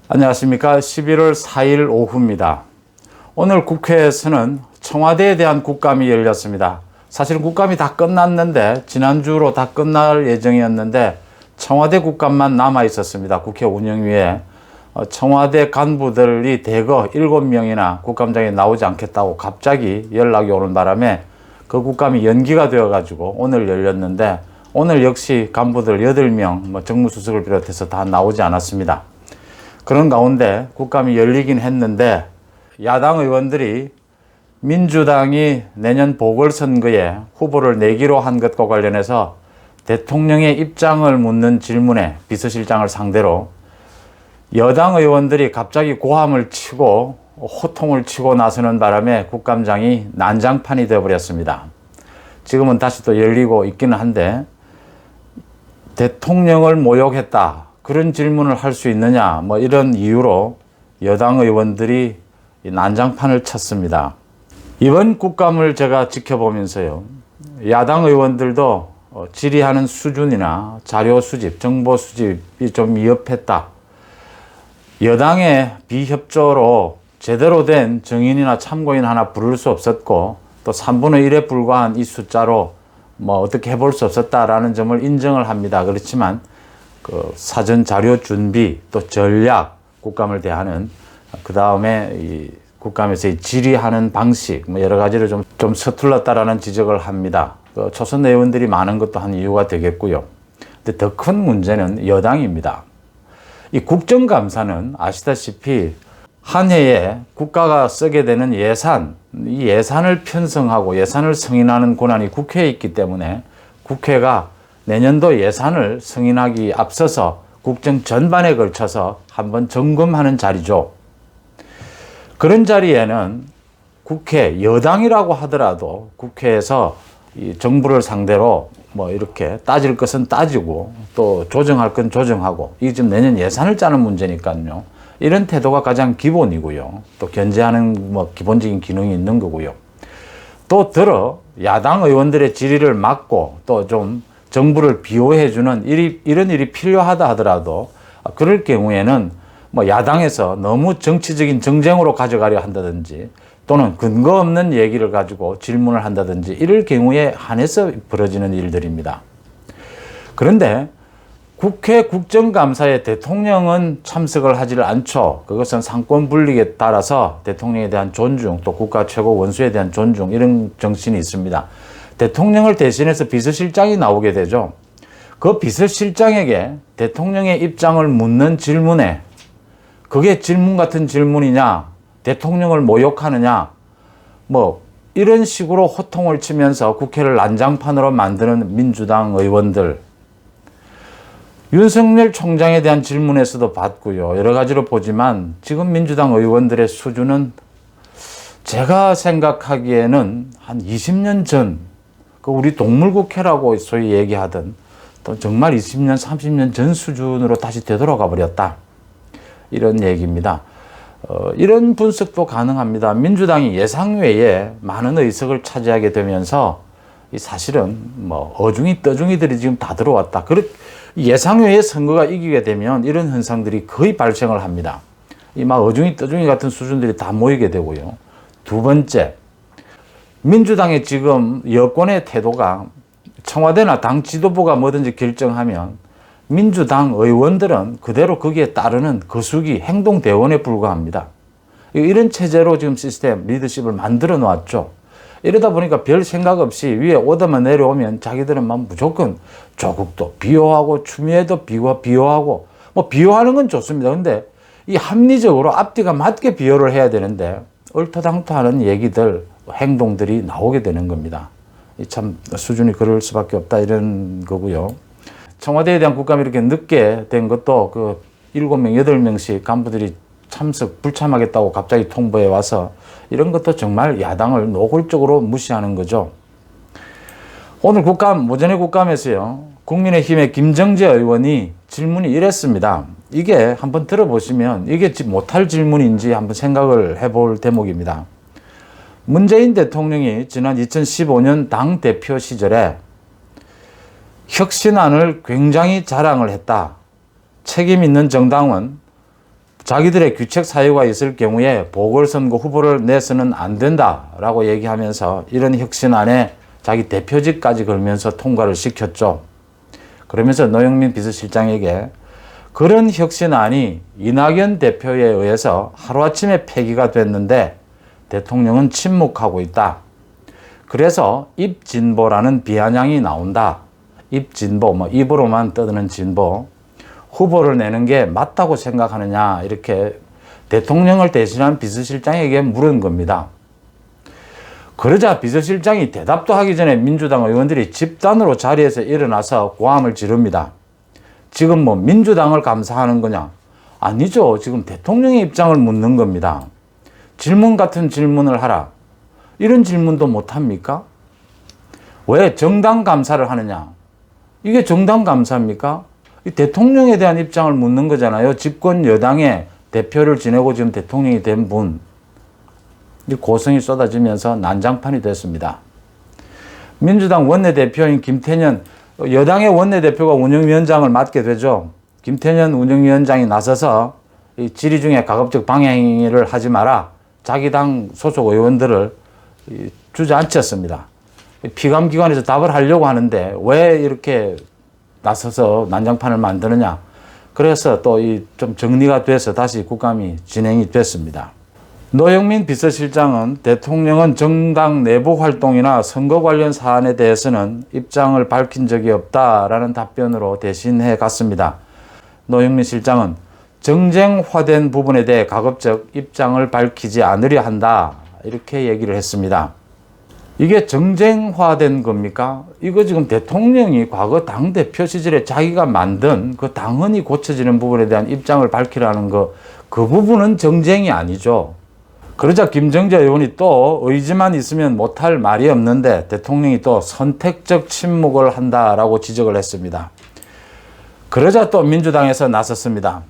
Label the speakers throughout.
Speaker 1: 안녕하십니까. 11월 4일 오후입니다. 오늘 국회에서는 청와대에 대한 국감이 열렸습니다. 사실 국감이 다 끝났는데 지난주로 다 끝날 예정이었는데 청와대 국감만 남아 있었습니다. 국회 운영위에 청와대 간부들이 대거 7명이나 국감장에 나오지 않겠다고 갑자기 연락이 오는 바람에 그 국감이 연기가 되어 가지고 오늘 열렸는데, 오늘 역시 간부들 8명 정무수석을 비롯해서 다 나오지 않았습니다. 그런 가운데 국감이 열리긴 했는데, 야당 의원들이 민주당이 내년 보궐선거에 후보를 내기로 한 것과 관련해서 대통령의 입장을 묻는 질문에 비서실장을 상대로 여당 의원들이 갑자기 고함을 치고 호통을 치고 나서는 바람에 국감장이 난장판이 되어버렸습니다. 지금은 다시 또 열리고 있기는 한데, 대통령을 모욕했다, 그런 질문을 할 수 있느냐, 이런 이유로 여당 의원들이 난장판을 쳤습니다. 이번 국감을 제가 지켜보면서요, 야당 의원들도 질의하는 수준이나 자료 수집, 정보 수집이 좀 미흡했다. 여당의 비협조로 제대로 된 증인이나 참고인 하나 부를 수 없었고, 또 3분의 1에 불과한 이 숫자로 어떻게 해볼 수 없었다라는 점을 인정을 합니다. 그렇지만 그 사전 자료 준비, 또 전략, 국감을 대하는, 그 다음에 이 국감에서 질의하는 방식, 여러 가지를 좀 서툴렀다라는 지적을 합니다. 초선 의원들이 많은 것도 한 이유가 되겠고요. 근데 더 큰 문제는 여당입니다. 이 국정감사는 아시다시피 한 해에 국가가 쓰게 되는 예산, 이 예산을 편성하고 예산을 승인하는 권한이 국회에 있기 때문에 국회가 내년도 예산을 승인하기 앞서서 국정 전반에 걸쳐서 한번 점검하는 자리죠. 그런 자리에는 국회 여당이라고 하더라도 국회에서 이 정부를 상대로 이렇게 따질 것은 따지고 또 조정할 건 조정하고, 이게 지금 내년 예산을 짜는 문제니까요. 이런 태도가 가장 기본이고요. 또 견제하는 기본적인 기능이 있는 거고요. 또 야당 의원들의 질의를 막고 또 좀 정부를 비호해주는 이런 일이 필요하다 하더라도, 그럴 경우에는 야당에서 너무 정치적인 정쟁으로 가져가려 한다든지, 또는 근거 없는 얘기를 가지고 질문을 한다든지, 이럴 경우에 한해서 벌어지는 일들입니다. 그런데 국회 국정감사에 대통령은 참석을 하지를 않죠. 그것은 상권 분립에 따라서 대통령에 대한 존중, 또 국가 최고 원수에 대한 존중, 이런 정신이 있습니다. 대통령을 대신해서 비서실장이 나오게 되죠. 그 비서실장에게 대통령의 입장을 묻는 질문에 그게 질문 같은 질문이냐, 대통령을 모욕하느냐, 이런 식으로 호통을 치면서 국회를 난장판으로 만드는 민주당 의원들, 윤석열 총장에 대한 질문에서도 봤고요. 여러 가지로 보지만 지금 민주당 의원들의 수준은 제가 생각하기에는 한 20년 전, 우리 동물국회라고 소위 얘기하던, 또 정말 20년, 30년 전 수준으로 다시 되돌아가 버렸다, 이런 얘기입니다. 이런 분석도 가능합니다. 민주당이 예상외에 많은 의석을 차지하게 되면서 사실은 어중이 떠중이들이 지금 다 들어왔다. 예상외의 선거가 이기게 되면 이런 현상들이 거의 발생을 합니다. 어중이 떠중이 같은 수준들이 다 모이게 되고요. 두 번째, 민주당의 지금 여권의 태도가, 청와대나 당 지도부가 뭐든지 결정하면 민주당 의원들은 그대로 거기에 따르는 거수기, 행동대원에 불과합니다. 이런 체제로 지금 시스템, 리더십을 만들어 놓았죠. 이러다 보니까 별 생각 없이 위에 오더만 내려오면 자기들은 무조건 조국도 비호하고 추미애도 비호하고, 비호하는 건 좋습니다. 근데 이 합리적으로 앞뒤가 맞게 비호를 해야 되는데 얼토당토하는 얘기들, 행동들이 나오게 되는 겁니다. 참 수준이 그럴 수밖에 없다, 이런 거고요. 청와대에 대한 국감이 이렇게 늦게 된 것도 7명, 8명씩 간부들이 불참하겠다고 갑자기 통보해 와서, 이런 것도 정말 야당을 노골적으로 무시하는 거죠. 오늘 오전에 국감에서요, 국민의힘의 김정재 의원이 질문이 이랬습니다. 이게 한번 들어보시면 이게 못할 질문인지 한번 생각을 해볼 대목입니다. 문재인 대통령이 지난 2015년 당대표 시절에 혁신안을 굉장히 자랑을 했다. 책임 있는 정당은 자기들의 규책 사유가 있을 경우에 보궐선거 후보를 내서는 안 된다라고 얘기하면서 이런 혁신안에 자기 대표직까지 걸면서 통과를 시켰죠. 그러면서 노영민 비서실장에게 그런 혁신안이 이낙연 대표에 의해서 하루아침에 폐기가 됐는데 대통령은 침묵하고 있다. 그래서 입진보라는 비아냥이 나온다. 입진보, 입으로만 떠드는 진보. 후보를 내는 게 맞다고 생각하느냐 이렇게 대통령을 대신한 비서실장에게 물은 겁니다. 그러자 비서실장이 대답도 하기 전에 민주당 의원들이 집단으로 자리에서 일어나서 고함을 지릅니다. 지금 뭐 민주당을 감사하는 거냐? 아니죠. 지금 대통령의 입장을 묻는 겁니다. 질문 같은 질문을 하라. 이런 질문도 못합니까? 왜 정당 감사를 하느냐? 이게 정당 감사입니까? 대통령에 대한 입장을 묻는 거잖아요. 집권 여당의 대표를 지내고 지금 대통령이 된 분. 고성이 쏟아지면서 난장판이 됐습니다. 민주당 원내대표인 김태년, 여당의 원내대표가 운영위원장을 맡게 되죠. 김태년 운영위원장이 나서서 이 질의 중에 가급적 방해행위를 하지 마라. 자기 당 소속 의원들을 주저앉혔습니다. 피감기관에서 답을 하려고 하는데 왜 이렇게 나서서 난장판을 만드느냐. 그래서 또 좀 정리가 돼서 다시 국감이 진행이 됐습니다. 노영민 비서실장은 대통령은 정당 내부 활동이나 선거 관련 사안에 대해서는 입장을 밝힌 적이 없다라는 답변으로 대신해 갔습니다. 노영민 실장은 정쟁화된 부분에 대해 가급적 입장을 밝히지 않으려 한다 이렇게 얘기를 했습니다. 이게 정쟁화된 겁니까? 이거 지금 대통령이 과거 당대표 시절에 자기가 만든 그 당헌이 고쳐지는 부분에 대한 입장을 밝히라는 그 부분은 정쟁이 아니죠. 그러자 김정재 의원이 또 의지만 있으면 못할 말이 없는데 대통령이 또 선택적 침묵을 한다라고 지적을 했습니다. 그러자 또 민주당에서 나섰습니다.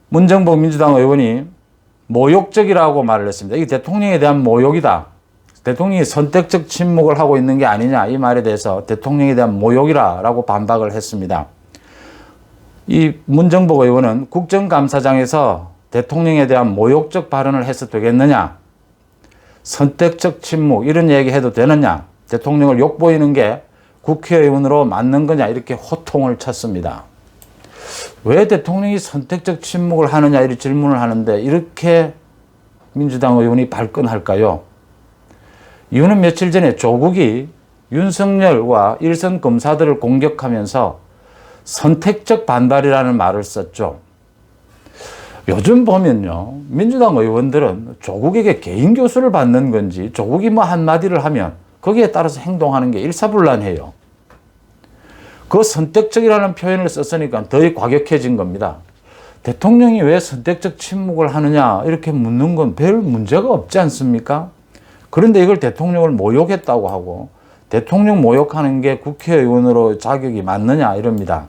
Speaker 1: 문정복 민주당 의원이 모욕적이라고 말을 했습니다. 이게 대통령에 대한 모욕이다. 대통령이 선택적 침묵을 하고 있는 게 아니냐 이 말에 대해서 대통령에 대한 모욕이라고 반박을 했습니다. 이 문정복 의원은 국정감사장에서 대통령에 대한 모욕적 발언을 해서 되겠느냐? 선택적 침묵 이런 얘기 해도 되느냐? 대통령을 욕보이는 게 국회의원으로 맞는 거냐? 이렇게 호통을 쳤습니다. 왜 대통령이 선택적 침묵을 하느냐 이런 질문을 하는데 이렇게 민주당 의원이 발끈할까요? 이유는 며칠 전에 조국이 윤석열과 일선 검사들을 공격하면서 선택적 반발이라는 말을 썼죠. 요즘 보면요, 민주당 의원들은 조국에게 개인 교수를 받는 건지 조국이 뭐 한마디를 하면 거기에 따라서 행동하는 게 일사불란해요. 그 선택적이라는 표현을 썼으니까 더 과격해진 겁니다. 대통령이 왜 선택적 침묵을 하느냐 이렇게 묻는 건 별 문제가 없지 않습니까? 그런데 이걸 대통령을 모욕했다고 하고 대통령 모욕하는 게 국회의원으로 자격이 맞느냐 이럽니다.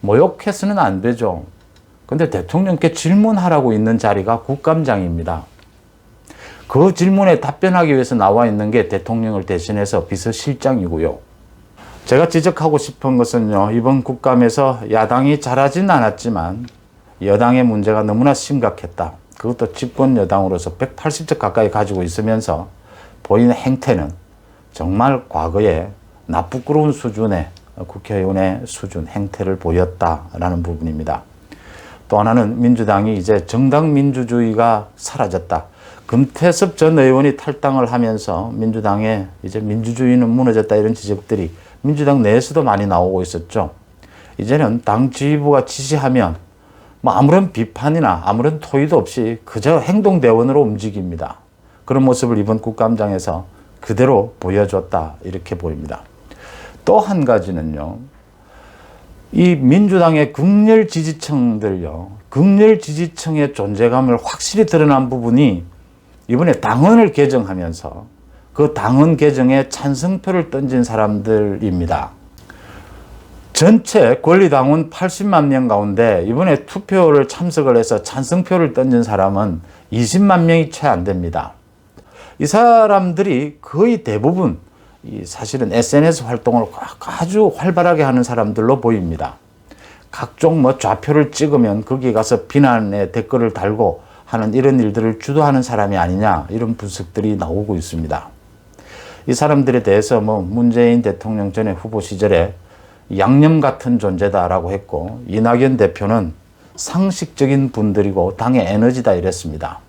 Speaker 1: 모욕해서는 안 되죠. 근데 대통령께 질문하라고 있는 자리가 국감장입니다. 그 질문에 답변하기 위해서 나와 있는 게 대통령을 대신해서 비서실장이고요. 제가 지적하고 싶은 것은요, 이번 국감에서 야당이 잘하진 않았지만 여당의 문제가 너무나 심각했다. 그것도 집권 여당으로서 180석 가까이 가지고 있으면서 보이는 행태는 정말 과거에 나쁘끄러운 수준의 국회의원의 수준 행태를 보였다라는 부분입니다. 또 하나는 민주당이 이제 정당 민주주의가 사라졌다. 금태섭 전 의원이 탈당을 하면서 민주당의 이제 민주주의는 무너졌다 이런 지적들이 민주당 내에서도 많이 나오고 있었죠. 이제는 당 지휘부가 지시하면 뭐 아무런 비판이나 아무런 토의도 없이 그저 행동대원으로 움직입니다. 그런 모습을 이번 국감장에서 그대로 보여줬다 이렇게 보입니다. 또 한 가지는요. 이 민주당의 극렬 지지층들요. 극렬 지지층의 존재감을 확실히 드러난 부분이 이번에 당헌을 개정하면서 그 당헌 개정에 찬성표를 던진 사람들입니다. 전체 권리당원 80만 명 가운데 이번에 투표를 참석을 해서 찬성표를 던진 사람은 20만 명이 채 안 됩니다. 이 사람들이 거의 대부분 사실은 SNS 활동을 아주 활발하게 하는 사람들로 보입니다. 각종 뭐 좌표를 찍으면 거기 가서 비난의 댓글을 달고 하는 이런 일들을 주도하는 사람이 아니냐, 이런 분석들이 나오고 있습니다. 이 사람들에 대해서 뭐 문재인 대통령 전에 후보 시절에 양념 같은 존재다라고 했고, 이낙연 대표는 상식적인 분들이고 당의 에너지다 이랬습니다.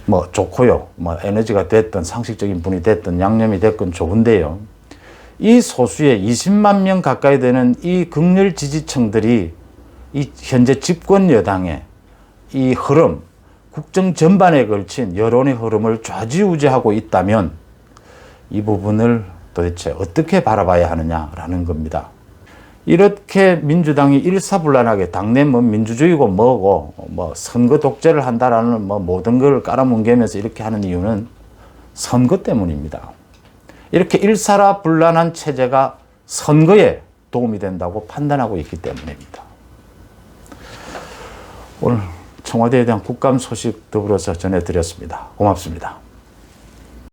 Speaker 1: 뭐 좋고요. 뭐 에너지가 됐든 상식적인 분이 됐든 양념이 됐건 좋은데요. 이 소수의 20만 명 가까이 되는 이 극렬 지지층들이 이 현재 집권 여당의 이 흐름, 국정 전반에 걸친 여론의 흐름을 좌지우지하고 있다면 이 부분을 도대체 어떻게 바라봐야 하느냐라는 겁니다. 이렇게 민주당이 일사불란하게 당내 뭐 민주주의고 뭐고 뭐 선거 독재를 한다라는 뭐 모든 걸 깔아뭉개면서 이렇게 하는 이유는 선거 때문입니다. 이렇게 일사불란한 체제가 선거에 도움이 된다고 판단하고 있기 때문입니다. 오늘 청와대에 대한 국감 소식 더불어서 전해드렸습니다. 고맙습니다.